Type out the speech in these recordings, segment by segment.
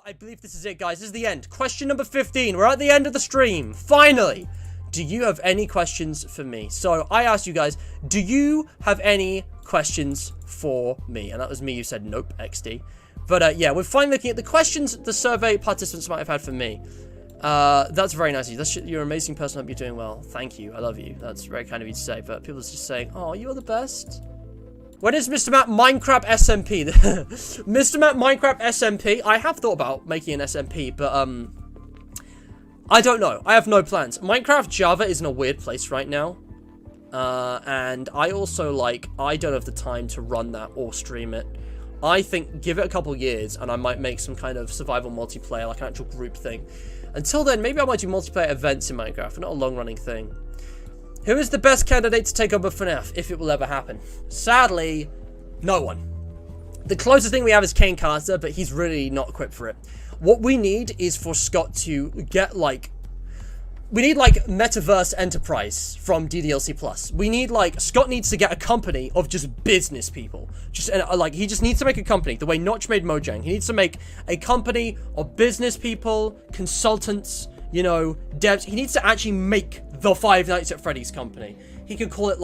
I believe this is it, guys. This is the end. Question number 15. We're at the end of the stream. Finally. Do you have any questions for me? So, I asked you guys, do you have any questions for me? And that was me who said nope, XD. But, yeah, we're finally looking at the questions the survey participants might have had for me. That's very nice of you. You're an amazing person. I hope you're doing well. Thank you. I love you. That's very kind of you to say. But people are just saying, oh, you're the best. When is Mr. Matt Minecraft SMP? Mr. Matt Minecraft SMP? I have thought about making an SMP, but, I don't know. I have no plans. Minecraft Java is in a weird place right now. And I also, I don't have the time to run that or stream it. I think, give it a couple years, and I might make some kind of survival multiplayer, like an actual group thing. Until then, maybe I might do multiplayer events in Minecraft, not a long-running thing. Who is the best candidate to take over FNaF, if it will ever happen? Sadly, no one. The closest thing we have is Kane Carter, but he's really not equipped for it. What we need is for Scott to get, we need, Metaverse Enterprise from DDLC Plus. We need, Scott needs to get a company of just business people. He just needs to make a company, the way Notch made Mojang. He needs to make a company of business people, consultants, devs. He needs to actually make the Five Nights at Freddy's company. He could call it,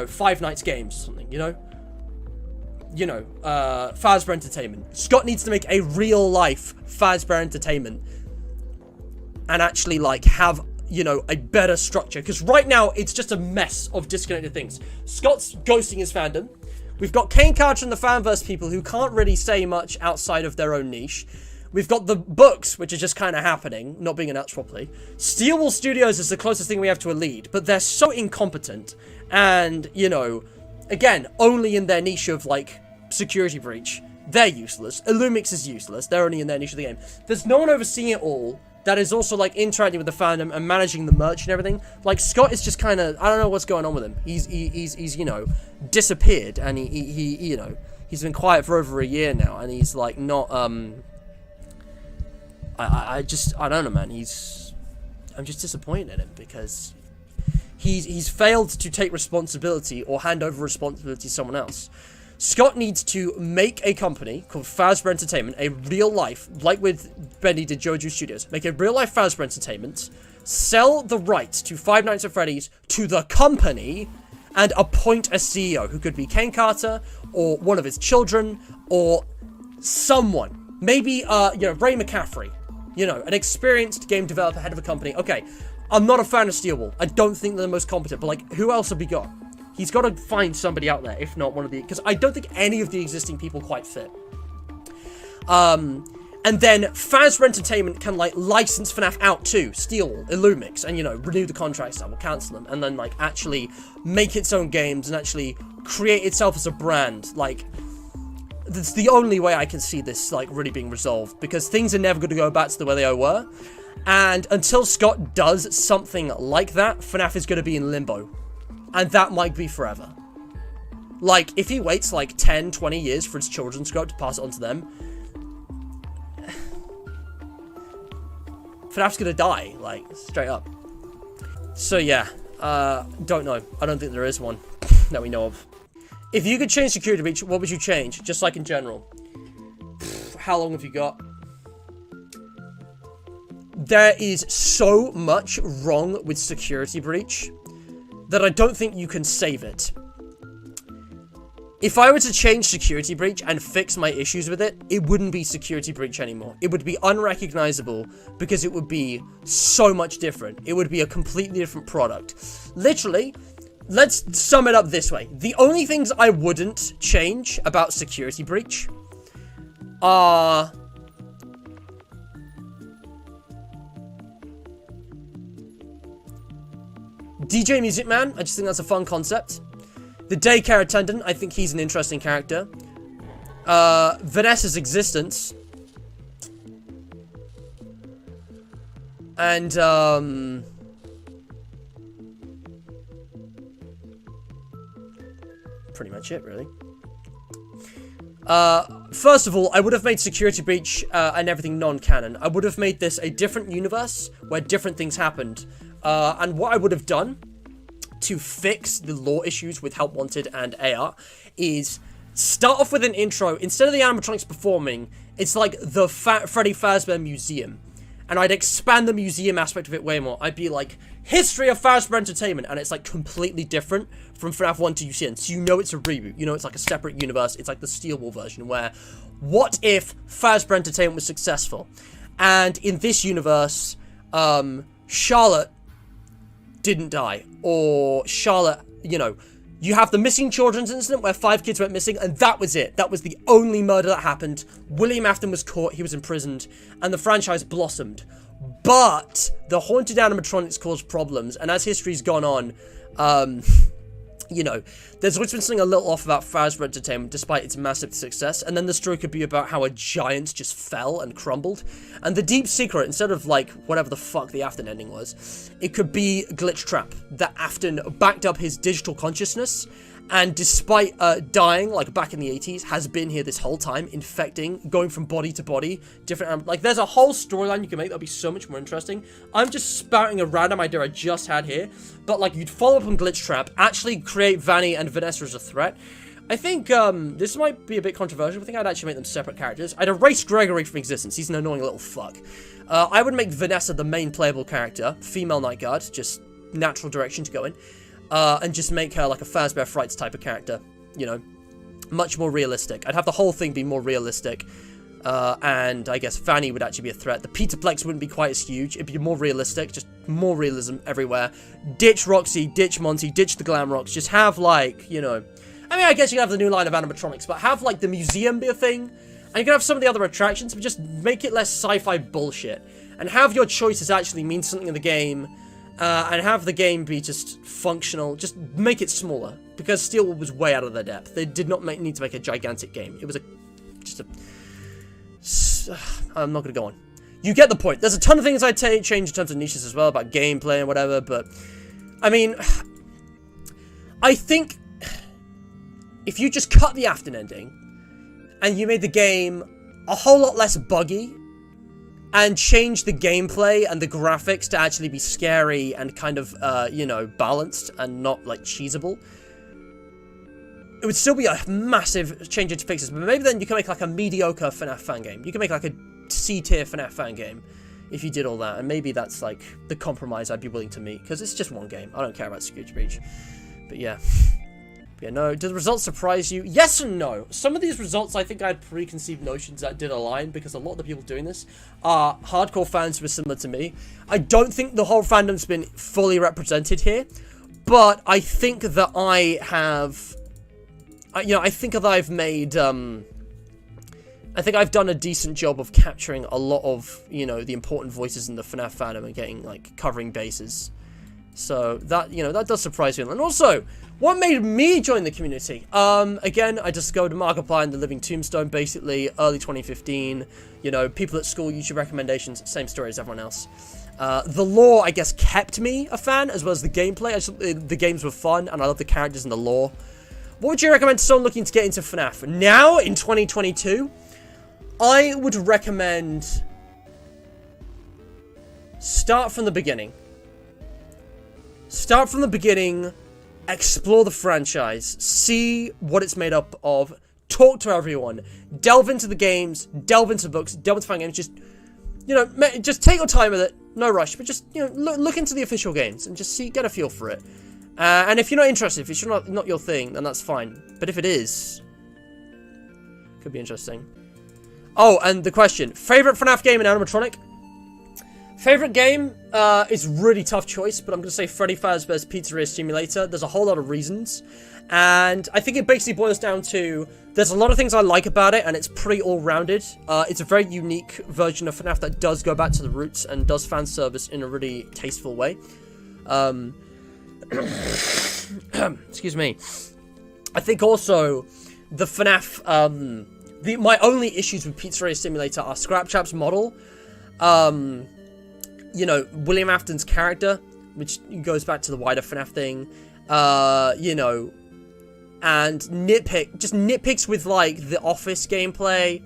Five Nights Games or something, Fazbear Entertainment. Scott needs to make a real-life Fazbear Entertainment and actually, have, a better structure. Because right now, it's just a mess of disconnected things. Scott's ghosting his fandom. We've got Kane Carter and the Fanverse people who can't really say much outside of their own niche. We've got the books, which are just kind of happening, not being announced properly. Steelwall Studios is the closest thing we have to a lead, but they're so incompetent. And, again, only in their niche of, security breach. They're useless. Illumix is useless. They're only in their niche of the game. There's no one overseeing it all that is also, interacting with the fandom and managing the merch and everything. Scott is just kind of, I don't know what's going on with him. He's disappeared, and he's been quiet for over a year now, and he's, not, I don't know, man. I'm just disappointed in him because he's failed to take responsibility or hand over responsibility to someone else. Scott needs to make a company called Fazbear Entertainment, a real life, like with Bendy did Jojo Studios, make a real life Fazbear Entertainment, sell the rights to Five Nights at Freddy's to the company, and appoint a CEO who could be Kane Carter or one of his children or someone. Maybe, Ray McCaffrey. An experienced game developer, head of a company. Okay, I'm not a fan of Steelwall. I don't think they're the most competent, but, who else have we got? He's got to find somebody out there, if not one of the... Because I don't think any of the existing people quite fit. And then Fazbear Entertainment can, license FNaF out to Steelwall, Illumix, and, renew the contracts that will cancel them. And then, actually make its own games and actually create itself as a brand. That's the only way I can see this, really being resolved. Because things are never going to go back to the way they were. And until Scott does something like that, FNaF is going to be in limbo. And that might be forever. If he waits, 10, 20 years for his children's to pass it on to them, FNAF's gonna die, straight up. So, yeah. Don't know. I don't think there is one that we know of. If you could change security breach, what would you change? Just, in general. How long have you got? There is so much wrong with security breach that I don't think you can save it. If I were to change security breach and fix my issues with it, it wouldn't be security breach anymore. It would be unrecognizable because it would be so much different. It would be a completely different product. Literally, let's sum it up this way. The only things I wouldn't change about security breach are... DJ Music Man, I just think that's a fun concept. The daycare attendant, I think he's an interesting character. Vanessa's existence. And, pretty much it, really. First of all, I would have made Security Breach and everything non-canon. I would have made this a different universe where different things happened. And what I would have done to fix the lore issues with Help Wanted and AR is start off with an intro. Instead of the animatronics performing, it's like the Freddy Fazbear Museum. And I'd expand the museum aspect of it way more. I'd be like, history of Fazbear Entertainment. And it's like completely different from FNaF 1 to UCN. So you know it's a reboot. You know it's like a separate universe. It's like the Steel Ball version where, what if Fazbear Entertainment was successful? And in this universe, Charlotte didn't die. Or Charlotte, you know, you have the missing children's incident where 5 kids went missing, and that was it. That was the only murder that happened. William Afton was caught, he was imprisoned, and the franchise blossomed. But the haunted animatronics caused problems, and as history's gone on, you know, there's always been something a little off about Fazbear Entertainment despite its massive success, and then the story could be about how a giant just fell and crumbled. And the deep secret, instead of like whatever the fuck the Afton ending was, it could be Glitch Trap, that Afton backed up his digital consciousness, and despite dying, like back in the 80s, has been here this whole time, infecting, going from body to body, different, like there's a whole storyline you can make that'll be so much more interesting. I'm just spouting a random idea I just had here, but like you'd follow up on Glitch Trap, actually create Vanny and Vanessa as a threat. I think this might be a bit controversial, but I think I'd actually make them separate characters. I'd erase Gregory from existence, he's an annoying little fuck. I would make Vanessa the main playable character, female night guard, just natural direction to go in. And just make her like a Fazbear Frights type of character, you know, much more realistic. I'd have the whole thing be more realistic, and I guess Vanny would actually be a threat. The Peterplex wouldn't be quite as huge, it'd be more realistic, just more realism everywhere. Ditch Roxy, ditch Monty, ditch the Glam Rocks, just have like, you know, I mean, I guess you can have the new line of animatronics, but have like the museum be a thing, and you can have some of the other attractions, but just make it less sci-fi bullshit, and have your choices actually mean something in the game. And have the game be just functional, just make it smaller, because Steel was way out of their depth. They did not need to make a gigantic game. It was I'm not going to go on. You get the point. There's a ton of things I'd change in terms of niches as well, about gameplay and whatever, but, I mean, I think if you just cut the Afton ending, and you made the game a whole lot less buggy, and change the gameplay and the graphics to actually be scary and kind of, you know, balanced and not, like, cheesable, it would still be a massive change into fixes, but maybe then you can make, like, a mediocre FNaF fan game. You can make, like, a C-tier FNaF fan game if you did all that, and maybe that's, like, the compromise I'd be willing to meet, because it's just one game. I don't care about Security Breach. But, yeah. Yeah, no, do the results surprise you? Yes and no. Some of these results, I think I had preconceived notions that did align, because a lot of the people doing this are hardcore fans who are similar to me. I don't think the whole fandom's been fully represented here, but I think that I have, you know, I think that I've made, I think I've done a decent job of capturing a lot of, you know, the important voices in the FNaF fandom and getting, like, covering bases. So, that, you know, that does surprise me. And also, what made me join the community? Again, I discovered Markiplier and the Living Tombstone, basically, early 2015. You know, people at school, YouTube recommendations, same story as everyone else. The lore, I guess, kept me a fan, as well as the gameplay. The games were fun, and I love the characters and the lore. What would you recommend to someone looking to get into FNaF? Now, in 2022, I would recommend start from the beginning. Start from the beginning, explore the franchise, see what it's made up of, talk to everyone, delve into the games, delve into books, delve into fan games, just, you know, just take your time with it, no rush, but just, you know, look into the official games and just see, get a feel for it. And if you're not interested, if it's not your thing, then that's fine. But if it is, could be interesting. Oh, and the question, favorite FNaF game in animatronic? Favorite game is really tough choice, but I'm going to say Freddy Fazbear's Pizzeria Simulator. There's a whole lot of reasons, and I think it basically boils down to there's a lot of things I like about it, and it's pretty all-rounded. It's a very unique version of FNaF that does go back to the roots and does fan service in a really tasteful way. Excuse me. I think also the FNaF, my only issues with Pizzeria Simulator are Scraptrap's model, you know, William Afton's character, which goes back to the wider FNaF thing, you know, and nitpicks with, like, the Office gameplay,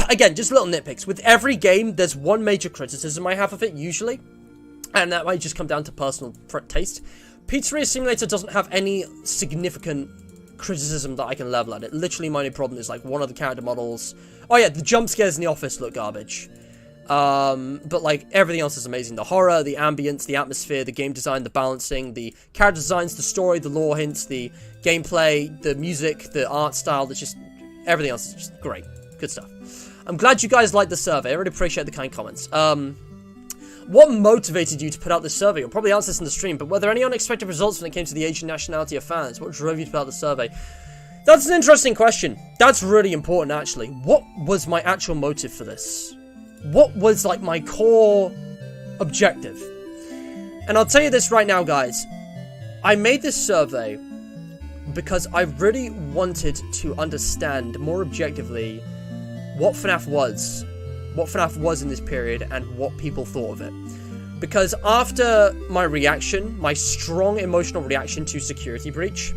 again, just little nitpicks. With every game, there's one major criticism I have of it, usually, and that might just come down to personal taste. Pizzeria Simulator doesn't have any significant criticism that I can level at it. Literally, my only problem is, like, one of the character models. Oh, yeah, the jump scares in the office look garbage. But, like, everything else is amazing. The horror, the ambience, the atmosphere, the game design, the balancing, the character designs, the story, the lore hints, the gameplay, the music, the art style, that's just... Everything else is just great. Good stuff. I'm glad you guys liked the survey. I really appreciate the kind comments. What motivated you to put out this survey? You'll probably answer this in the stream, but were there any unexpected results when it came to the age and nationality of fans? What drove you to put out the survey? That's an interesting question. That's really important, actually. What was my actual motive for this? What was, like, my core objective? And I'll tell you this right now, guys. I made this survey because I really wanted to understand more objectively what FNaF was in this period and what people thought of it. Because after my reaction, my strong emotional reaction to Security Breach,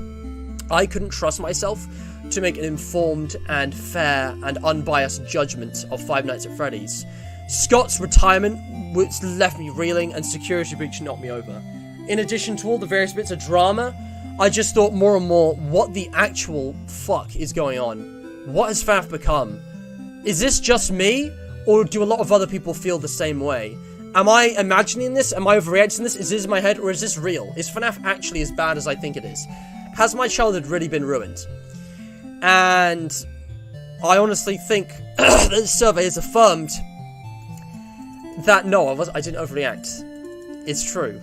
I couldn't trust myself to make an informed and fair and unbiased judgment of Five Nights at Freddy's. Scott's retirement, which left me reeling, and Security Breach knocked me over. In addition to all the various bits of drama, I just thought more and more, what the actual fuck is going on? What has FNaF become? Is this just me? Or do a lot of other people feel the same way? Am I imagining this? Am I overreacting this? Is this in my head, or is this real? Is FNaF actually as bad as I think it is? Has my childhood really been ruined? And I honestly think this survey has affirmed that no, I didn't overreact. It's true.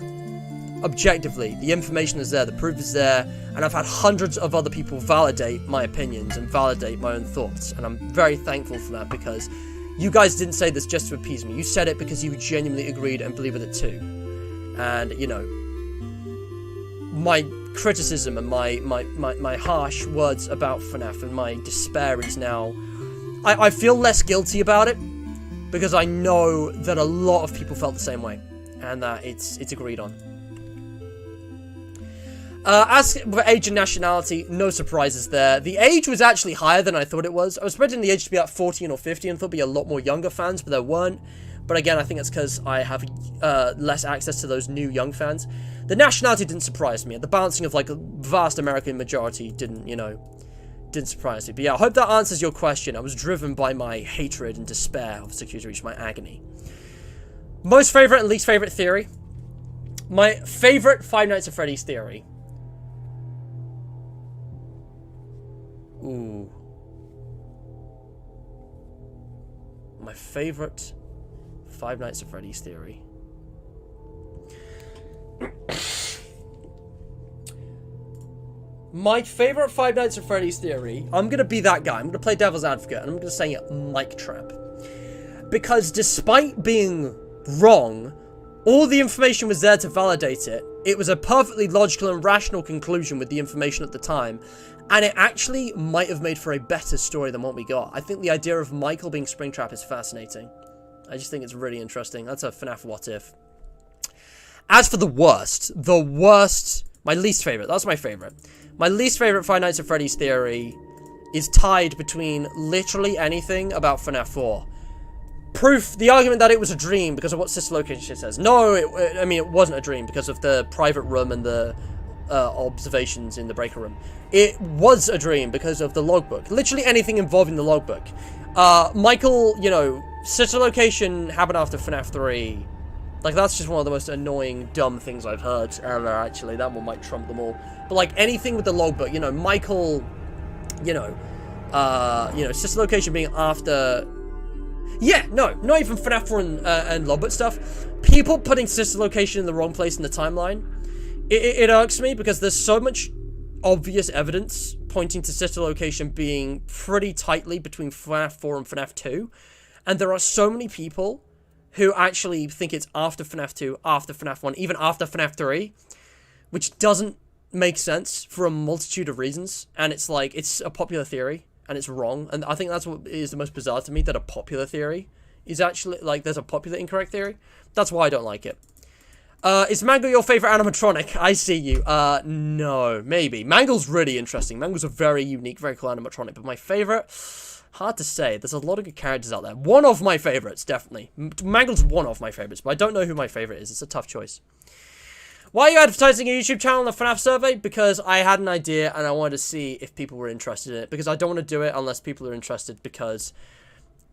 Objectively, the information is there, the proof is there, and I've had hundreds of other people validate my opinions and validate my own thoughts, and I'm very thankful for that, because you guys didn't say this just to appease me. You said it because you genuinely agreed and believe with it too. And, you know, my criticism and my harsh words about FNaF and my despair is now... I feel less guilty about it, because I know that a lot of people felt the same way, and that it's agreed on. As for age and nationality, no surprises there. The age was actually higher than I thought it was. I was expecting the age to be about 14 or 50 and thought there'd be a lot more younger fans, but there weren't. But again, I think it's because I have less access to those new young fans. The nationality didn't surprise me. The balancing of, like, a vast American majority didn't surprise me. But yeah, I hope that answers your question. I was driven by my hatred and despair of Security Breach, my agony. Most favorite and least favorite theory. My favorite Five Nights at Freddy's theory. Ooh. My favorite Five Nights at Freddy's theory. My favorite Five Nights at Freddy's theory, I'm going to be that guy. I'm going to play devil's advocate, and I'm going to say mic trap. Because despite being wrong, all the information was there to validate it. It was a perfectly logical and rational conclusion with the information at the time. And it actually might have made for a better story than what we got. I think the idea of Michael being Springtrap is fascinating. I just think it's really interesting. That's a FNaF what if. As for the worst, my least favorite, that's my favorite. My least favorite Five Nights at Freddy's theory is tied between literally anything about FNaF 4. Proof, the argument that it was a dream because of what Sister Location says. No, I mean, it wasn't a dream because of the private room and the observations in the breaker room. It was a dream because of the logbook. Literally anything involving the logbook. Michael, you know, Sister Location happened after FNaF 3. Like, that's just one of the most annoying, dumb things I've heard ever, actually. That one might trump them all. But, like, anything with the logbook, you know, Michael, you know, Sister Location being after... Yeah, no, not even FNaF 4 and logbook stuff. People putting Sister Location in the wrong place in the timeline. It irks me because there's so much obvious evidence pointing to Sister Location being pretty tightly between FNaF 4 and FNaF 2. And there are so many people who actually think it's after FNaF 2, after FNaF 1, even after FNaF 3, which doesn't make sense for a multitude of reasons. And it's like, it's a popular theory, and it's wrong. And I think that's what is the most bizarre to me, that a popular theory is actually, like, there's a popular incorrect theory. That's why I don't like it. Is Mangle your favorite animatronic? I see you. No, maybe. Mangle's really interesting. Mangle's a very unique, very cool animatronic, but my favorite... Hard to say. There's a lot of good characters out there. One of my favorites, definitely. Mangle's one of my favorites, but I don't know who my favorite is. It's a tough choice. Why are you advertising a YouTube channel on the FNaF Survey? Because I had an idea and I wanted to see if people were interested in it. Because I don't want to do it unless people are interested, because,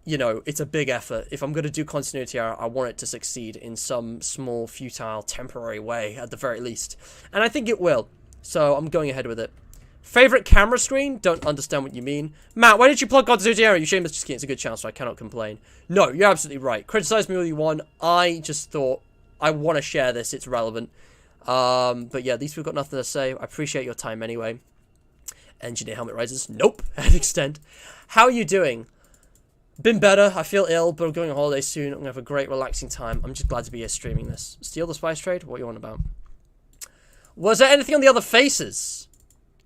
you know, it's a big effort. If I'm going to do continuity error, I want it to succeed in some small, futile, temporary way, at the very least. And I think it will. So I'm going ahead with it. Favorite camera screen? Don't understand what you mean. Matt, why did you plug continuity error? You shameless skin. It's a good channel, so I cannot complain. No, you're absolutely right. Criticize me all you want. I just thought I want to share this. It's relevant. But yeah, at least we've got nothing to say. I appreciate your time anyway. Engineer Helmet Rises. Nope. At extent. How are you doing? Been better. I feel ill, but I'm going on holiday soon. I'm going to have a great, relaxing time. I'm just glad to be here streaming this. Steal the spice trade? What are you on about? Was there anything on the other faces?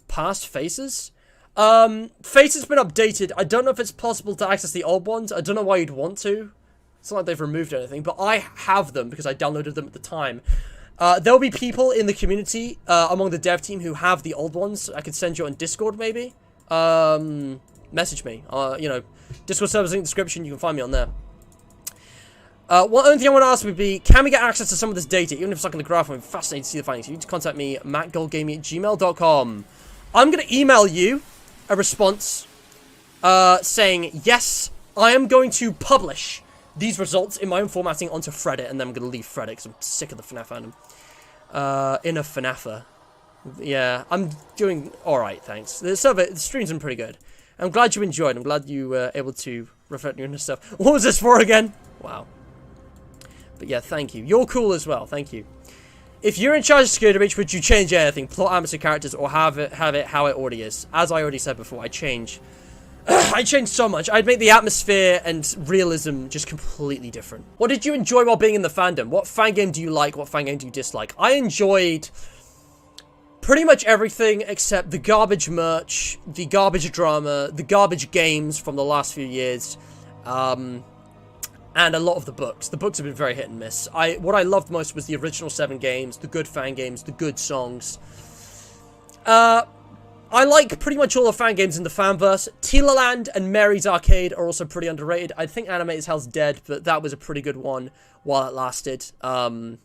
Past faces? Faces been updated. I don't know if it's possible to access the old ones. I don't know why you'd want to. It's not like they've removed anything, but I have them because I downloaded them at the time. There'll be people in the community, among the dev team, who have the old ones. I could send you on Discord, maybe. Message me. You know, Discord server's in the description. You can find me on there. One only thing I want to ask would be, can we get access to some of this data? Even if it's like in the graph, I'm fascinated to see the findings. You need to contact me, mattgoldgaming@gmail.com. I'm going to email you a response saying, yes, I am going to publish these results in my own formatting onto Reddit, and then I'm going to leave Reddit because I'm sick of the FNaF fandom. Inner FNAFer. Yeah, I'm doing alright, thanks. The stream's been pretty good. I'm glad you enjoyed. I'm glad you were able to reflect on your stuff. What was this for again? Wow. But yeah, thank you. You're cool as well. Thank you. If you're in charge of security breach, would you change anything? Plot, atmosphere, characters, or have it how it already is? As I already said before, I change. I changed so much. I'd make the atmosphere and realism just completely different. What did you enjoy while being in the fandom? What fan game do you like? What fan game do you dislike? I enjoyed pretty much everything except the garbage merch, the garbage drama, the garbage games from the last few years, and a lot of the books. The books have been very hit and miss. What I loved most was the original 7 games, the good fan games, the good songs. I like pretty much all the fan games in the fanverse. Tila Land and Mary's Arcade are also pretty underrated. I think Animated Hell's dead, but that was a pretty good one while it lasted. Fan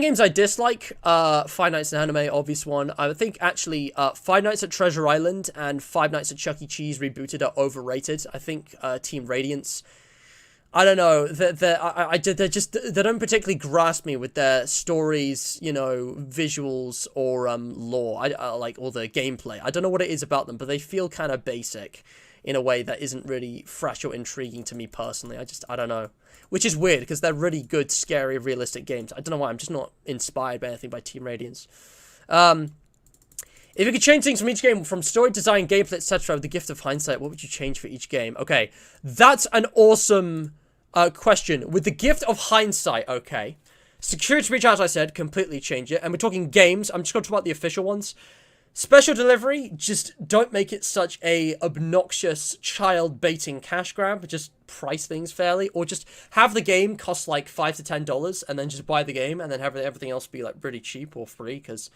games I dislike, Five Nights at Anime, obvious one. I think actually Five Nights at Treasure Island and Five Nights at Chuck E. Cheese rebooted are overrated. I think Team Radiance, I don't know, they don't particularly grasp me with their stories, you know, visuals, or lore, like, or the gameplay. I don't know what it is about them, but they feel kind of basic in a way that isn't really fresh or intriguing to me personally. I don't know. Which is weird, because they're really good, scary, realistic games. I don't know why, I'm just not inspired by anything by Team Radiance. If you could change things from each game, from story design, gameplay, etc., with the gift of hindsight, what would you change for each game? Okay, that's an awesome question. With the gift of hindsight, okay. Security breach, as I said, completely change it. And we're talking games. I'm just going to talk about the official ones. Special delivery, just don't make it such a obnoxious child baiting cash grab. Just price things fairly, or just have the game cost like $5 to $10 and then just buy the game and then have everything else be like really cheap or free, because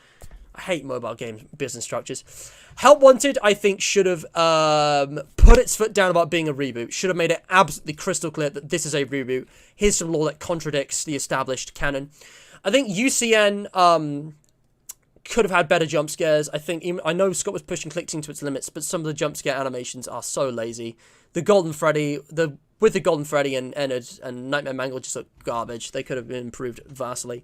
I hate mobile game business structures. Help Wanted, I think, should have put its foot down about being a reboot. Should have made it absolutely crystal clear that this is a reboot. Here's some lore that contradicts the established canon. I think UCN could have had better jump scares. I know Scott was pushing click-team to its limits, but some of the jump scare animations are so lazy. The Golden Freddy, with the Golden Freddy and Ennard and Nightmare Mangle just look garbage. They could have been improved vastly.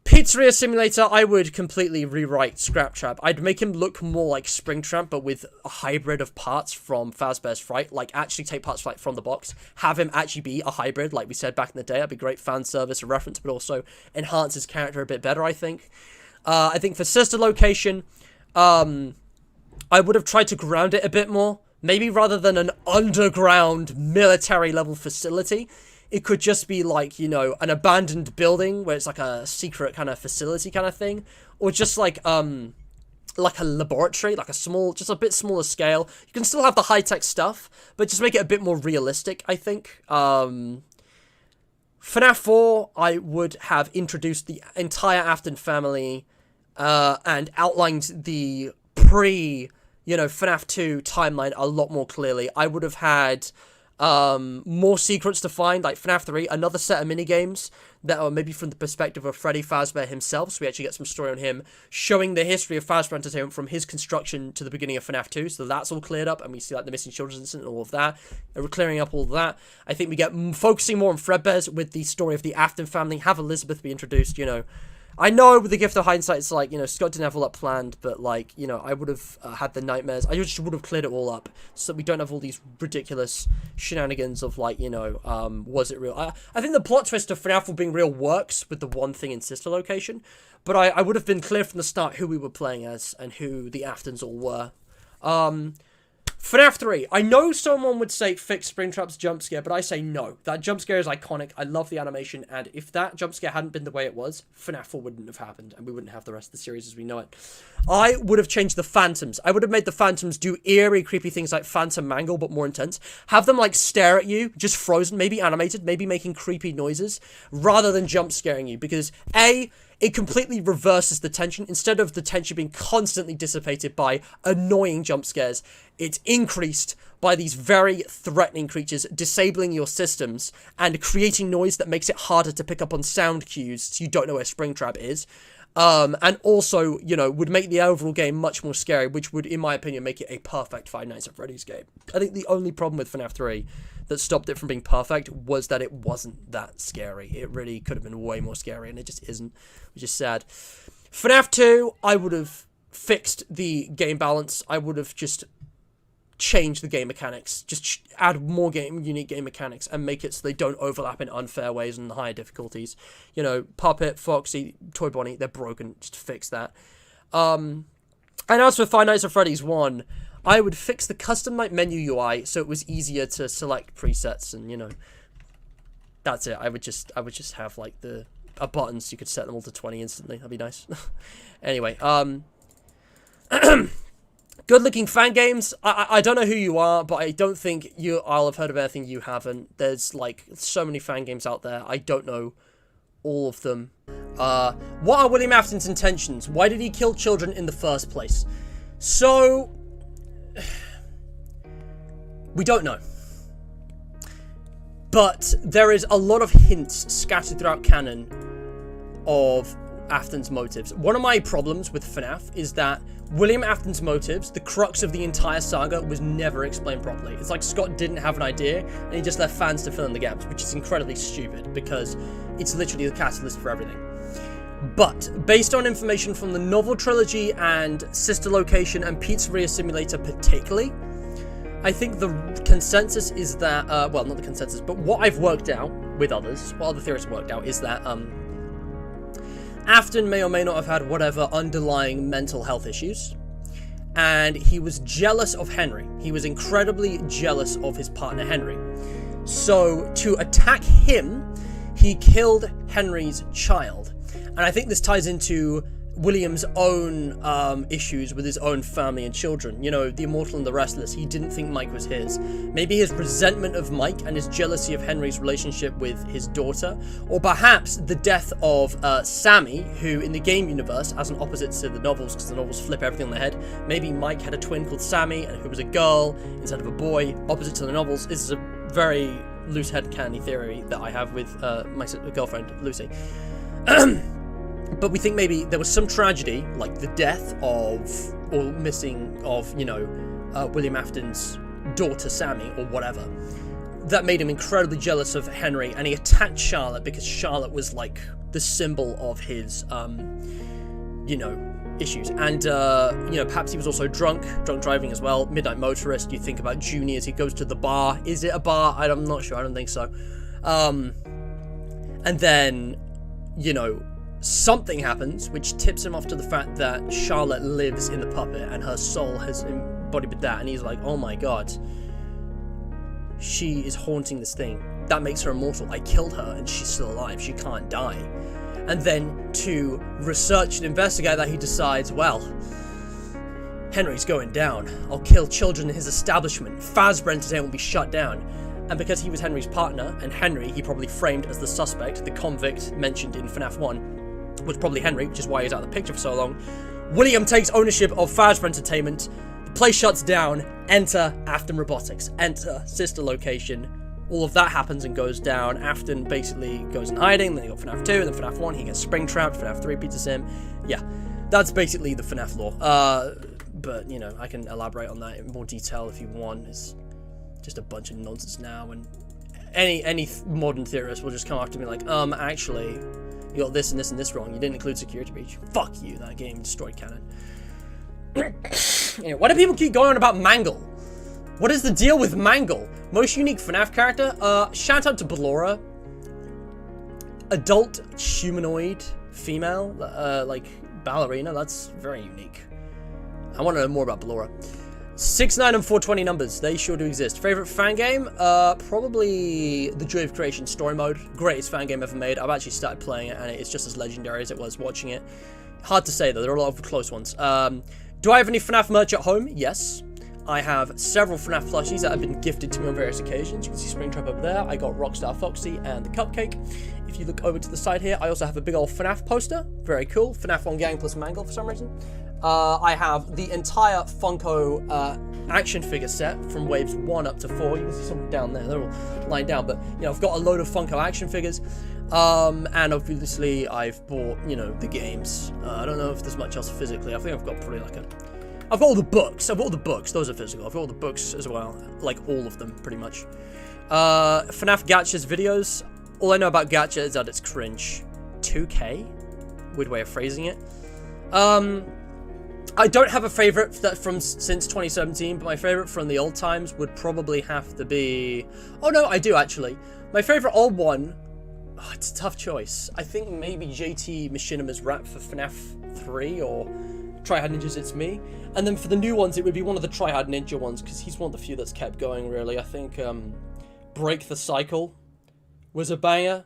Pizzeria Simulator, I would completely rewrite Scrap Trap. I'd make him look more like Springtramp, but with a hybrid of parts from Fazbear's Fright. Like, actually take parts from the box. Have him actually be a hybrid, like we said back in the day. That'd be great fan service and reference, but also enhance his character a bit better, I think. I think for Sister Location, I would have tried to ground it a bit more. Maybe rather than an underground military-level facility, it could just be like, you know, an abandoned building where it's like a secret kind of facility kind of thing. Or just like a laboratory, like just a bit smaller scale. You can still have the high-tech stuff, but just make it a bit more realistic, I think. FNaF 4, I would have introduced the entire Afton family and outlined the FNaF 2 timeline a lot more clearly. I would have had more secrets to find, like FNaF 3, another set of minigames that are maybe from the perspective of Freddy Fazbear himself, so we actually get some story on him, showing the history of Fazbear Entertainment from his construction to the beginning of FNaF 2, so that's all cleared up, and we see like the missing children's incident and all of that, and we're clearing up all of that. I think we get focusing more on Fredbear's with the story of the Afton family, have Elizabeth be introduced, you know. I know with the gift of hindsight, it's like, you know, Scott didn't have all that planned, but, like, you know, I would have had the nightmares. I just would have cleared it all up so that we don't have all these ridiculous shenanigans of, like, you know, was it real? I think the plot twist of FNaF being real works with the one thing in sister location, but I would have been clear from the start who we were playing as and who the Aftons all were. FNaF 3. I know someone would say fix Springtrap's jump scare, but I say no. That jump scare is iconic. I love the animation, and if that jump scare hadn't been the way it was, FNaF 4 wouldn't have happened, and we wouldn't have the rest of the series as we know it. I would have changed the Phantoms. I would have made the Phantoms do eerie, creepy things like Phantom Mangle, but more intense. Have them, like, stare at you, just frozen, maybe animated, maybe making creepy noises, rather than jump scaring you, because A, it completely reverses the tension. Instead of the tension being constantly dissipated by annoying jump scares, it's increased by these very threatening creatures disabling your systems and creating noise that makes it harder to pick up on sound cues so you don't know where Springtrap is. And also, you know, would make the overall game much more scary, which would, in my opinion, make it a perfect Five Nights at Freddy's game. I think the only problem with FNaF 3 that stopped it from being perfect was that it wasn't that scary. It really could have been way more scary, and it just isn't, which is sad. FNaF 2, I would have fixed the game balance. I would have just changed the game mechanics. Just add more unique game mechanics and make it so they don't overlap in unfair ways and higher difficulties. You know, Puppet, Foxy, Toy Bonnie, they're broken. Just fix that. And as for Five Nights at Freddy's 1, I would fix the custom night menu UI so it was easier to select presets, and, you know, that's it. I would just have, like, the buttons, you could set them all to 20 instantly. That'd be nice. Anyway, good-looking fan games. I don't know who you are, but I don't think I'll have heard of anything you haven't. There's, like, so many fan games out there. I don't know all of them. What are William Afton's intentions? Why did he kill children in the first place? So, we don't know. But there is a lot of hints scattered throughout canon of Afton's motives. One of my problems with FNaF is that William Afton's motives, the crux of the entire saga, was never explained properly. It's like Scott didn't have an idea, and he just left fans to fill in the gaps, which is incredibly stupid, because it's literally the catalyst for everything. But, based on information from the novel trilogy and Sister Location and Pizzeria Simulator particularly, I think the consensus is that, well, not the consensus, but what I've worked out with others, what other theorists have worked out, is that, Afton may or may not have had whatever underlying mental health issues, and he was jealous of Henry. He was incredibly jealous of his partner Henry. So, to attack him, he killed Henry's child. And I think this ties into William's own issues with his own family and children. You know, the Immortal and the Restless. He didn't think Mike was his. Maybe his resentment of Mike and his jealousy of Henry's relationship with his daughter. Or perhaps the death of Sammy, who in the game universe, as an opposite to the novels, because the novels flip everything on the head, maybe Mike had a twin called Sammy, and who was a girl instead of a boy, opposite to the novels. This is a very loose head candy theory that I have with my girlfriend, Lucy. But we think maybe there was some tragedy, like the death of, or missing of, you know, William Afton's daughter, Sammy, or whatever, that made him incredibly jealous of Henry, and he attacked Charlotte because Charlotte was, like, the symbol of his, you know, issues. And, you know, perhaps he was also drunk driving as well. Midnight Motorist, you think about Junior as he goes to the bar. Is it a bar? I'm not sure, I don't think so. And then, you know, something happens which tips him off to the fact that Charlotte lives in the puppet and her soul has embodied with that, and he's like, oh my god, she is haunting this thing. That makes her immortal. I killed her and she's still alive. She can't die. And then to research and investigate that, he decides, well, Henry's going down. I'll kill children in his establishment. Fazbear Entertainment will be shut down. And because he was Henry's partner, and Henry he probably framed as the suspect, the convict mentioned in FNaF 1, was probably Henry, which is why he's out of the picture for so long, William takes ownership of Fazbear Entertainment, the Play shuts down, enter Afton Robotics, enter sister location. All of that happens and goes down. Afton basically goes in hiding, then you got FNAF 2, and then FNAF 1, he gets spring-trapped, FNAF 3, Pizza Sim. Yeah, that's basically the FNAF lore. But, you know, I can elaborate on that in more detail if you want. It's just a bunch of nonsense now, and any modern theorist will just come after me like, actually, you got this and this and this wrong. You didn't include security breach. Fuck you, that game destroyed canon. Anyway, why do people keep going on about Mangle? What is the deal with Mangle? Most unique FNAF character? Shout out to Ballora. Adult humanoid female, like ballerina. That's very unique. I want to know more about Ballora. 69 and 420 numbers. They sure do exist. Favorite fan game? Probably The Joy of Creation story mode. Greatest fan game ever made. I've actually started playing it, and it's just as legendary as it was watching it. Hard to say, though. There are a lot of close ones. Do I have any FNAF merch at home? Yes. I have several FNAF plushies that have been gifted to me on various occasions. You can see Springtrap over there. I got Rockstar Foxy and the Cupcake. If you look over to the side here, I also have a big old FNAF poster. Very cool. FNAF 1 Gang plus Mangle for some reason. I have the entire Funko action figure set from waves 1 up to 4. You can see some down there. They're all lying down. But, you know, I've got a load of Funko action figures. And obviously I've bought, you know, the games. I don't know if there's much else physically. I think I've got probably like I've got all the books. I've got all the books. Those are physical. I've got all the books as well. Like all of them, pretty much. FNAF Gacha's videos. All I know about Gacha is that it's cringe. 2K? Weird way of phrasing it. I don't have a favorite that from since 2017, but my favorite from the old times would probably have to be... Oh no, I do actually. My favorite old one... Oh, it's a tough choice. I think maybe JT Machinima's rap for FNAF 3 or Tryhard Ninja's It's Me. And then for the new ones, it would be one of the Tryhard Ninja ones, because he's one of the few that's kept going, really. I think Break the Cycle was a banger.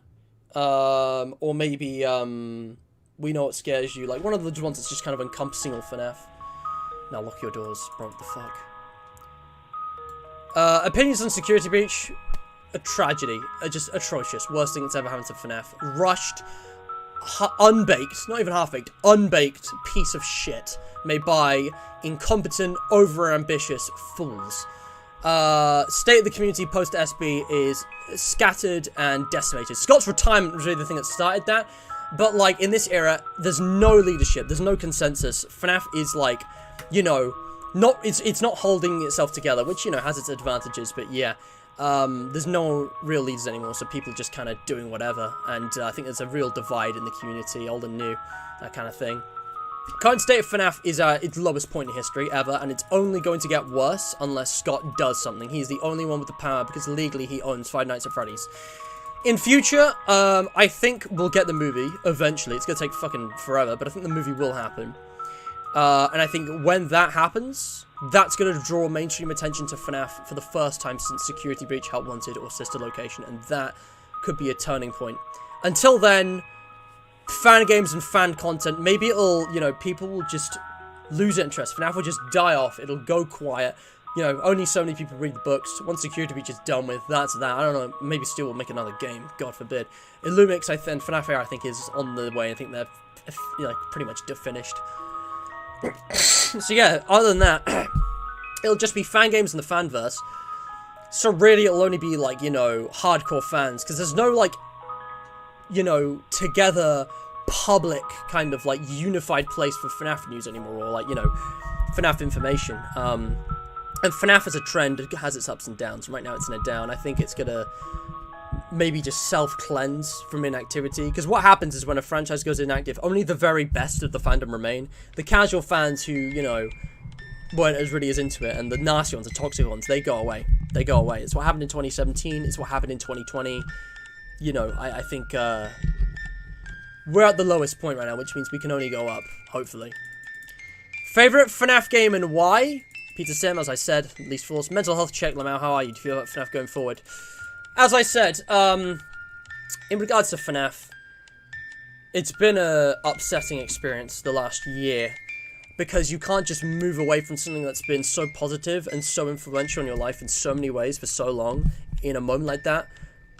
Or maybe We Know What Scares You. Like, one of the ones that's just kind of encompassing all FNAF. Now lock your doors. Bro, what the fuck? Opinions on Security Breach. A tragedy. Just atrocious. Worst thing that's ever happened to FNAF. Rushed, unbaked, not even half-baked, unbaked piece of shit made by incompetent, over-ambitious fools. State of the community post-SB is scattered and decimated. Scott's retirement was really the thing that started that, but, like, in this era, there's no leadership, there's no consensus. FNAF is, like, you know, it's not holding itself together, which, you know, has its advantages, but yeah. There's no real leaders anymore, so people are just kind of doing whatever, and I think there's a real divide in the community, old and new, that kind of thing. Current state of FNAF is at its lowest point in history ever, and it's only going to get worse unless Scott does something. He's the only one with the power, because legally he owns Five Nights at Freddy's. In future, I think we'll get the movie, eventually. It's gonna take fucking forever, but I think the movie will happen. And I think when that happens... That's going to draw mainstream attention to FNAF for the first time since Security Breach, Help Wanted, or Sister Location, and that could be a turning point. Until then, fan games and fan content, maybe it'll, you know, people will just lose interest. FNAF will just die off, it'll go quiet. You know, only so many people read the books. Once Security Breach is done with, that's that. I don't know, maybe Steel will make another game, God forbid. Illumix, I think, FNAF Air, I think, is on the way. I think they're, you know, pretty much finished. So yeah, other than that, it'll just be fan games in the fanverse. So really, it'll only be, like, you know, hardcore fans, because there's no, like, you know, together, public, kind of, like, unified place for FNAF news anymore, or, like, you know, FNAF information. And FNAF as a trend, it has its ups and downs. Right now, it's in a down. I think it's gonna maybe just self-cleanse from inactivity, because what happens is when a franchise goes inactive, only the very best of the fandom remain. The casual fans who, you know, weren't as really as into it, and the nasty ones, the toxic ones, they go away. They go away. It's what happened in 2017, it's what happened in 2020. You know, I think we're at the lowest point right now, which means we can only go up, hopefully. Favorite FNAF game and why? Peter Sim, as I said, least force. Mental health check, Lamau, how are you? Do you feel about FNAF going forward? As I said, in regards to FNAF, it's been a upsetting experience the last year, because you can't just move away from something that's been so positive and so influential in your life in so many ways for so long in a moment like that.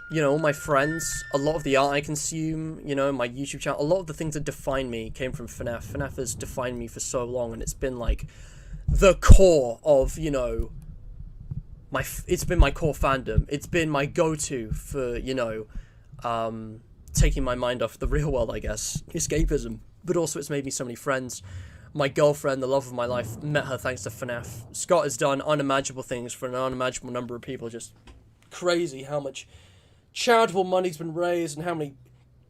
You know, all my friends, a lot of the art I consume, you know, my YouTube channel, a lot of the things that define me came from FNAF. FNAF has defined me for so long, and it's been like the core of, you know, it's been my core fandom. It's been my go-to for, you know, taking my mind off the real world, I guess. Escapism. But also it's made me so many friends. My girlfriend, the love of my life, met her thanks to FNaF. Scott has done unimaginable things for an unimaginable number of people. Just crazy how much charitable money's been raised and how many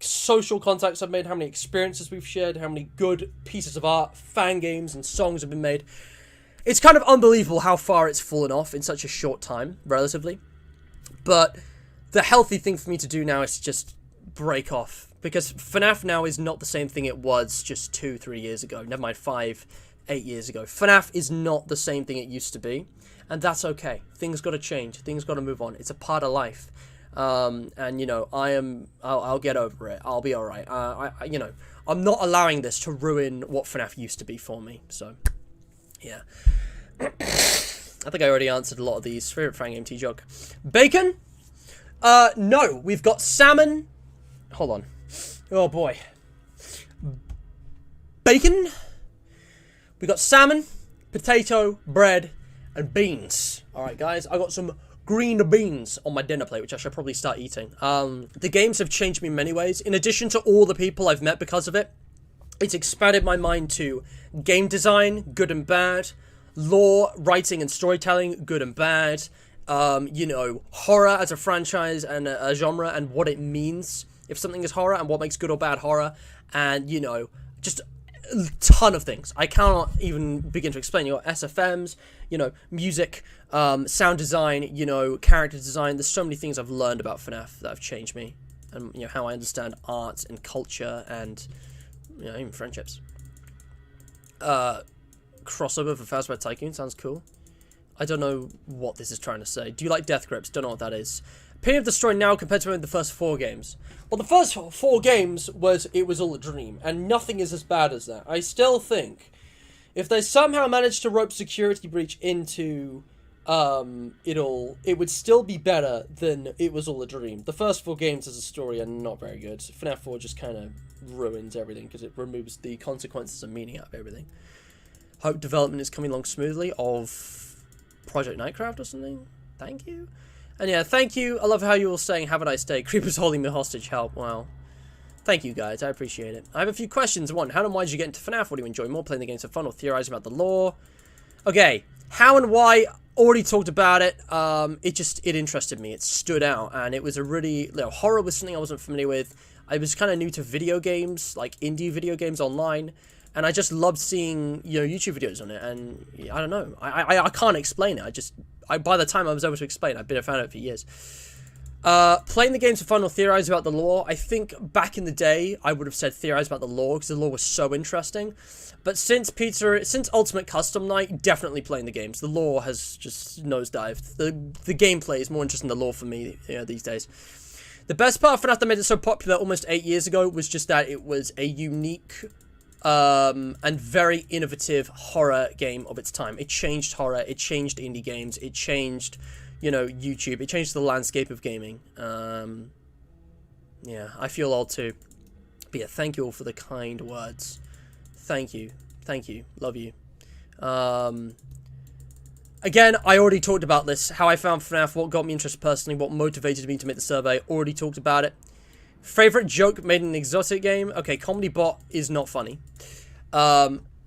social contacts I've made, how many experiences we've shared, how many good pieces of art, fan games and songs have been made. It's kind of unbelievable how far it's fallen off in such a short time, relatively. But the healthy thing for me to do now is to just break off. Because FNaF now is not the same thing it was just 2-3 years ago. Never mind 5-8 years ago. FNaF is not the same thing it used to be. And that's okay. Things got to change. Things got to move on. It's a part of life. And, you know, I'll get over it. I'll be alright. You know, I'm not allowing this to ruin what FNaF used to be for me. So, yeah. I think I already answered a lot of these. Favorite fan game, T-Jog. Bacon? No. We've got salmon. Hold on. Oh, boy. Bacon. We got salmon, potato, bread, and beans. Alright, guys. I got some green beans on my dinner plate, which I should probably start eating. The games have changed me in many ways. In addition to all the people I've met because of it, it's expanded my mind to game design, good and bad, lore, writing, and storytelling, good and bad, you know, horror as a franchise and a genre and what it means if something is horror and what makes good or bad horror, and, you know, just a ton of things. I cannot even begin to explain. You know, SFMs, you know, music, sound design, you know, character design. There's so many things I've learned about FNaF that have changed me, and, you know, how I understand art and culture and, you know, even friendships. Crossover for Fazbear Tycoon sounds cool. I don't know what this is trying to say. Do you like Death Grips? Don't know what that is. Opinion of the story now compared to the first 4 games. Well, the first 4 games it was all a dream, and nothing is as bad as that. I still think if they somehow managed to rope Security Breach into it would still be better than it was all a dream. The first 4 games as a story are not very good. FNaF 4 just kind of ruins everything because it removes the consequences and meaning out of everything. Hope development is coming along smoothly of Project Nightcraft or something. Thank you. And yeah, thank you. I love how you were saying, have a nice day. Creeper's holding me hostage. Help. Wow. Thank you, guys. I appreciate it. I have a few questions. 1, how and why did you get into FNaF? What do you enjoy more? Playing the games for fun or theorizing about the lore? Okay. How and why, already talked about it. It interested me. It stood out. And it was a really, you know, horror was something I wasn't familiar with. I was kind of new to video games, like indie video games online. And I just loved seeing, you know, YouTube videos on it. And I don't know. I can't explain it. By the time I was able to explain, I've been a fan of it for years. Playing the games for fun or theorize about the lore. I think back in the day, I would have said theorize about the lore because the lore was so interesting. But since Ultimate Custom Night, definitely playing the games. The lore has just nosedived. The gameplay is more interesting than the lore for me, you know, these days. The best part of FNaF that made it so popular almost 8 years ago was just that it was a unique and very innovative horror game of its time. It changed horror, it changed indie games, it changed, you know, YouTube, it changed the landscape of gaming. Yeah, I feel old too. But yeah, thank you all for the kind words. Thank you, love you. Again, I already talked about this, how I found FNaF, what got me interested personally, what motivated me to make the survey, already talked about it. Favorite joke made in an exotic game? Okay, Comedy Bot is not funny.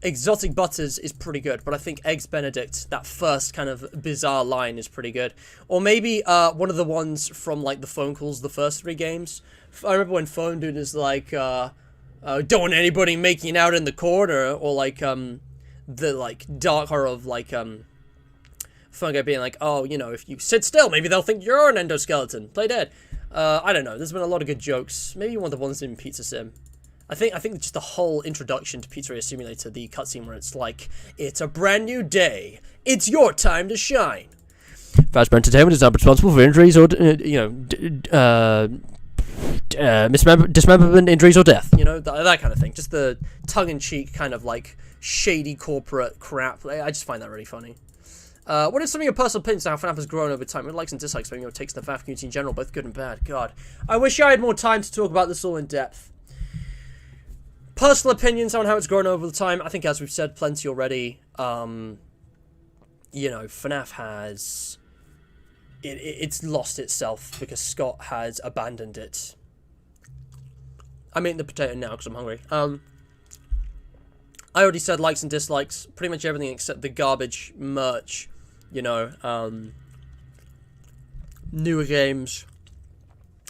Exotic Butters is pretty good, but I think Eggs Benedict, that first kind of bizarre line is pretty good. Or maybe one of the ones from, like, the phone calls, the first 3 games. I remember when Phone Dude is like, don't want anybody making out in the corner, or like, the, like, dark horror of, like, Phone Guy being like, oh, you know, if you sit still, maybe they'll think you're an endoskeleton. Play dead. I don't know. There's been a lot of good jokes. Maybe one of the ones in Pizza Sim. I think just the whole introduction to Pizzeria Simulator, the cutscene where it's like, it's a brand new day. It's your time to shine. Fazbear Entertainment is not responsible for injuries or, dismemberment, injuries, or death. You know, that kind of thing. Just the tongue-in-cheek kind of, like, shady corporate crap. I just find that really funny. What are some of your personal opinions on how FNaF has grown over time? What likes and dislikes, maybe your takes on the FNaF community in general, both good and bad? God, I wish I had more time to talk about this all in depth. Personal opinions on how it's grown over the time. I think, as we've said plenty already, you know, FNaF has... It's lost itself because Scott has abandoned it. I'm eating the potato now because I'm hungry. I already said likes and dislikes. Pretty much everything except the garbage merch. You know, newer games.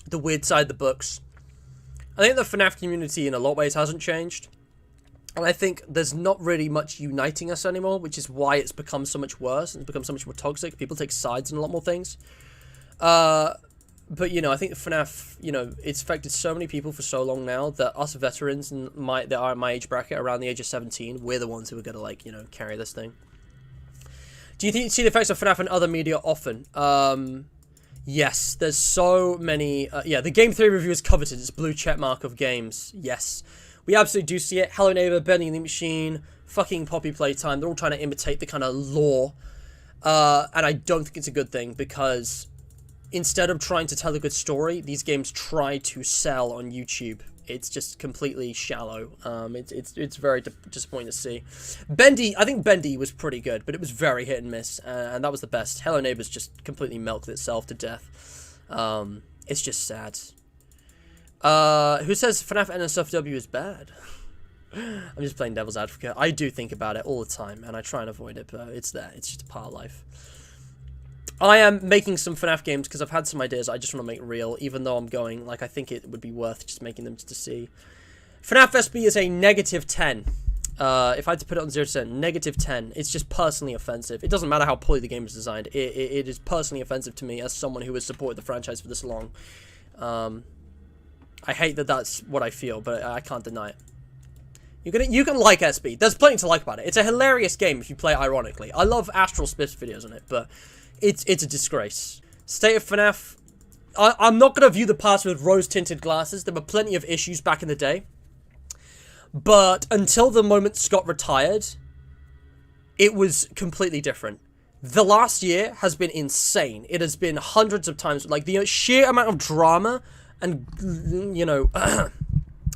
The weird side of the books. I think the FNaF community in a lot of ways hasn't changed. And I think there's not really much uniting us anymore, which is why it's become so much worse and become so much more toxic. People take sides in a lot more things. But, you know, I think FNaF, you know, it's affected so many people for so long now that us veterans and that are in my age bracket, around the age of 17, we're the ones who are going to, like, you know, carry this thing. Do you see the effects of FNaF and other media often? Yes, there's so many... yeah, the Game Theory review is coveted. It's blue checkmark of games. Yes. We absolutely do see it. Hello Neighbor, Bendy the Machine, fucking Poppy Playtime. They're all trying to imitate the kind of lore. And I don't think it's a good thing because instead of trying to tell a good story, these games try to sell on YouTube. It's just completely shallow. It's very disappointing to see. Bendy, I think Bendy was pretty good, but it was very hit and miss. And that was the best. Hello Neighbor's just completely milked itself to death. It's just sad. Who says FNaF NSFW is bad? I'm just playing devil's advocate. I do think about it all the time, and I try and avoid it, but it's there. It's just a part of life. I am making some FNaF games because I've had some ideas I just want to make real, even though I'm going, like, I think it would be worth just making them to see. FNaF SB is a -10. If I had to put it on 0 to 10, -10. It's just personally offensive. It doesn't matter how poorly the game is designed. It is personally offensive to me as someone who has supported the franchise for this long. I hate that that's what I feel, but I can't deny it. You can like SB. There's plenty to like about it. It's a hilarious game if you play it ironically. I love Astral Spiff's videos on it, but it's a disgrace. State of FNaF. I'm not going to view the past with rose-tinted glasses. There were plenty of issues back in the day. But until the moment Scott retired, it was completely different. The last year has been insane. It has been hundreds of times. Like, the sheer amount of drama and, you know,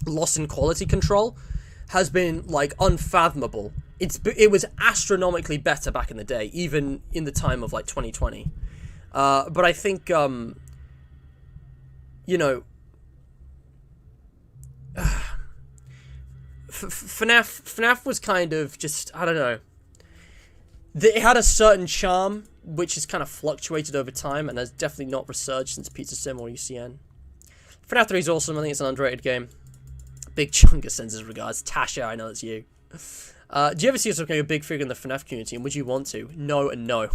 loss in quality control has been, like, unfathomable. It was astronomically better back in the day, even in the time of, like, 2020. But I think, you know, FNaF was kind of just, I don't know. It had a certain charm, which has kind of fluctuated over time, and has definitely not resurged since Pizza Sim or UCN. FNaF 3 is awesome. I think it's an underrated game. Big Chunga sends his regards. Tasha, I know it's you. Do you ever see yourself becoming a big figure in the FNaF community, and would you want to? No and no.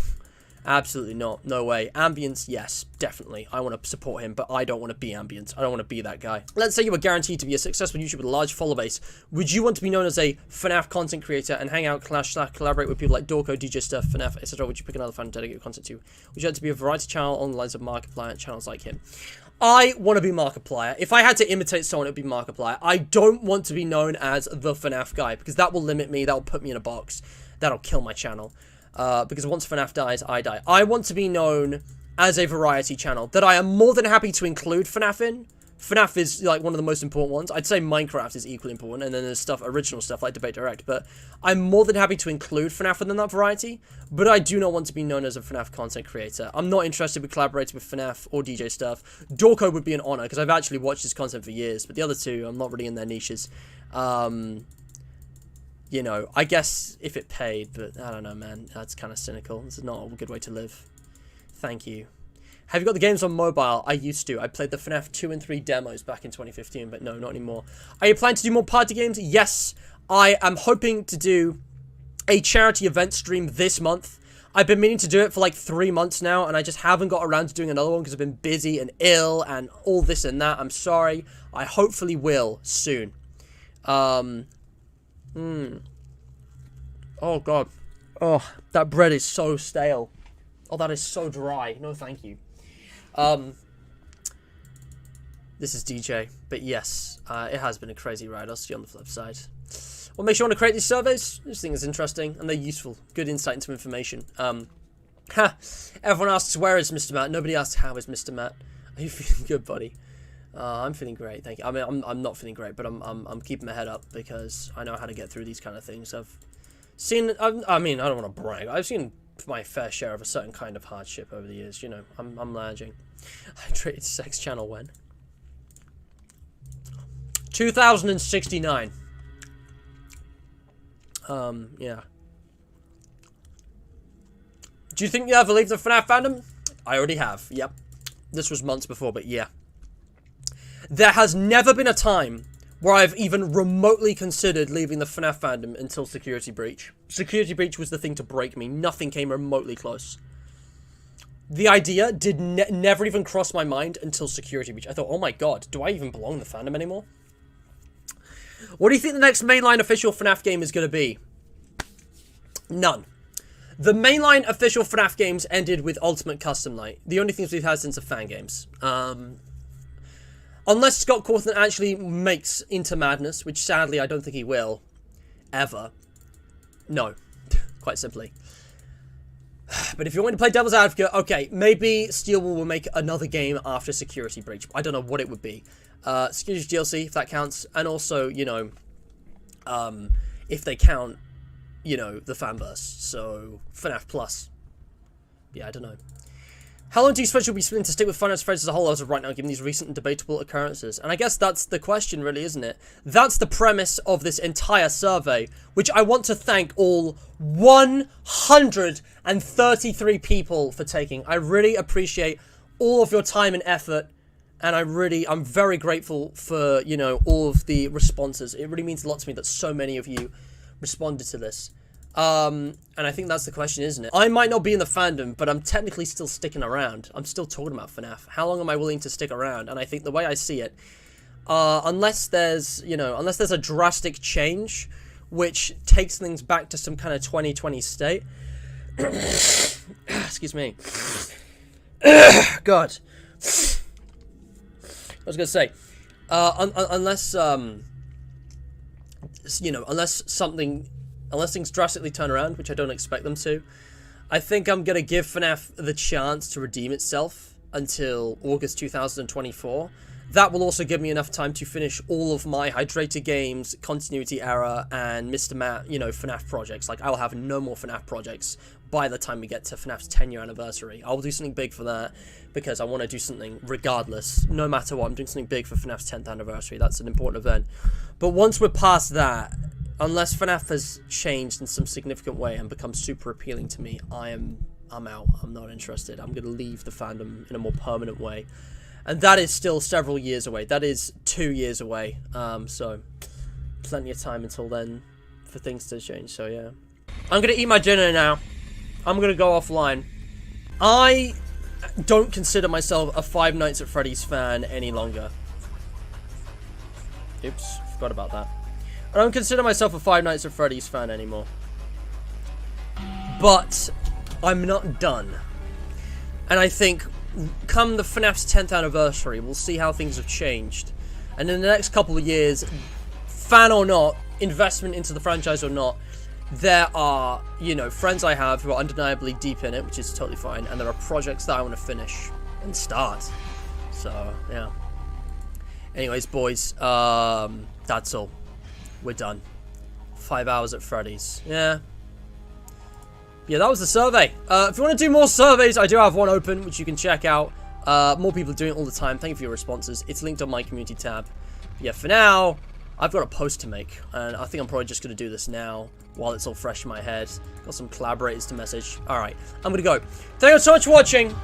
Absolutely not. No way. Ambience, yes, definitely. I want to support him, but I don't want to be Ambience. I don't want to be that guy. Let's say you were guaranteed to be a successful YouTuber with a large follower base. Would you want to be known as a FNaF content creator and hang out, clash, collaborate with people like Dorko, DJ Stuff, FNaF, etc.? Would you pick another fan to dedicate content to? Would you like to be a variety channel on the lines of Markiplier channels like him? I want to be Markiplier. If I had to imitate someone, it would be Markiplier. I don't want to be known as the FNaF guy, because that will limit me, that will put me in a box. That'll kill my channel. Because once FNaF dies, I die. I want to be known as a variety channel that I am more than happy to include FNaF in. FNaF is, like, one of the most important ones. I'd say Minecraft is equally important, and then there's original stuff like Debate Direct, but I'm more than happy to include FNaF within that variety, but I do not want to be known as a FNaF content creator. I'm not interested in collaborating with FNaF or DJ Stuff. Dorko would be an honor, because I've actually watched his content for years, but the other two, I'm not really in their niches. You know, I guess if it paid, but I don't know, man. That's kind of cynical. This is not a good way to live. Thank you. Have you got the games on mobile? I used to. I played the FNaF 2 and 3 demos back in 2015, but no, not anymore. Are you planning to do more party games? Yes. I am hoping to do a charity event stream this month. I've been meaning to do it for like 3 months now, and I just haven't got around to doing another one because I've been busy and ill and all this and that. I'm sorry. I hopefully will soon. Oh, God. Oh, that bread is so stale. Oh, that is so dry. No, thank you. This is DJ. But yes, it has been a crazy ride. I'll see you on the flip side. What makes you want to create these surveys? This thing is interesting, and they're useful. Good insight into information. Everyone asks, where is Mr. Matt? Nobody asks, how is Mr. Matt? Are you feeling good, buddy? I'm feeling great, thank you. I mean, I'm not feeling great, but I'm keeping my head up because I know how to get through these kind of things. I've seen, I mean, I don't want to brag. I've seen my fair share of a certain kind of hardship over the years. You know, I'm managing. Hydrated sex channel when? 2069. Yeah. Do you think you ever leave the FNaF fandom? I already have. Yep. This was months before, but yeah. There has never been a time where I've even remotely considered leaving the FNaF fandom until Security Breach. Security Breach was the thing to break me. Nothing came remotely close. The idea did never even cross my mind until Security Breach. I thought, oh my god, do I even belong in the fandom anymore? What do you think the next mainline official FNaF game is going to be? None. The mainline official FNaF games ended with Ultimate Custom Night. The only things we've had since are fan games. Unless Scott Cawthon actually makes Into Madness, which sadly I don't think he will. Ever. No. Quite simply. But if you want to play Devil's Advocate, okay, maybe Steelwool will make another game after Security Breach. I don't know what it would be. Security DLC, if that counts. And also, you know, if they count, you know, the fanverse. So, FNaF Plus. Yeah, I don't know. How long do you expect you'll be willing to stick with finance friends as a whole as of right now, given these recent and debatable occurrences? And I guess that's the question, really, isn't it? That's the premise of this entire survey, which I want to thank all 133 people for taking. I really appreciate all of your time and effort, and I'm very grateful for, you know, all of the responses. It really means a lot to me that so many of you responded to this. And I think that's the question, isn't it? I might not be in the fandom, but I'm technically still sticking around. I'm still talking about FNaF. How long am I willing to stick around? And I think the way I see it, unless there's a drastic change, which takes things back to some kind of 2020 state. Excuse me. God. I was gonna say, unless things drastically turn around, which I don't expect them to, I think I'm going to give FNaF the chance to redeem itself until August 2024. That will also give me enough time to finish all of my Hydrated Games, Continuity Error, and Mr. Matt, you know, FNaF projects. Like, I'll have no more FNaF projects by the time we get to FNAF's 10-year anniversary. I'll do something big for that, because I want to do something regardless. No matter what, I'm doing something big for FNAF's 10th anniversary. That's an important event. But once we're past that, unless FNaF has changed in some significant way and become super appealing to me, I'm out. I'm not interested. I'm going to leave the fandom in a more permanent way. And that is still several years away. That is 2 years away. So, plenty of time until then for things to change. So, yeah. I'm going to eat my dinner now. I'm going to go offline. I don't consider myself a Five Nights at Freddy's fan any longer. Oops, forgot about that. I don't consider myself a Five Nights at Freddy's fan anymore. But I'm not done. And I think come the FNAF's 10th anniversary, we'll see how things have changed. And in the next couple of years, fan or not, investment into the franchise or not, there are, you know, friends I have who are undeniably deep in it, which is totally fine. And there are projects that I want to finish and start. So, yeah. Anyways, boys, that's all. We're done. 5 hours at Freddy's. Yeah. Yeah, that was the survey. If you want to do more surveys, I do have one open, which you can check out. More people are doing it all the time. Thank you for your responses. It's linked on my community tab. But yeah, for now, I've got a post to make. And I think I'm probably just going to do this now, while it's all fresh in my head. Got some collaborators to message. Alright, I'm going to go. Thank you so much for watching.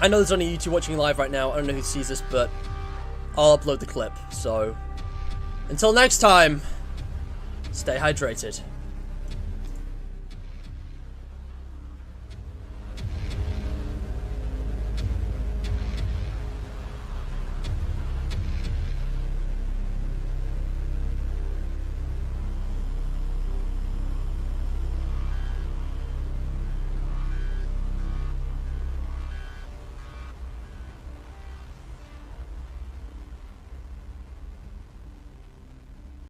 I know there's only you two watching live right now. I don't know who sees this, but I'll upload the clip. So, until next time, stay hydrated.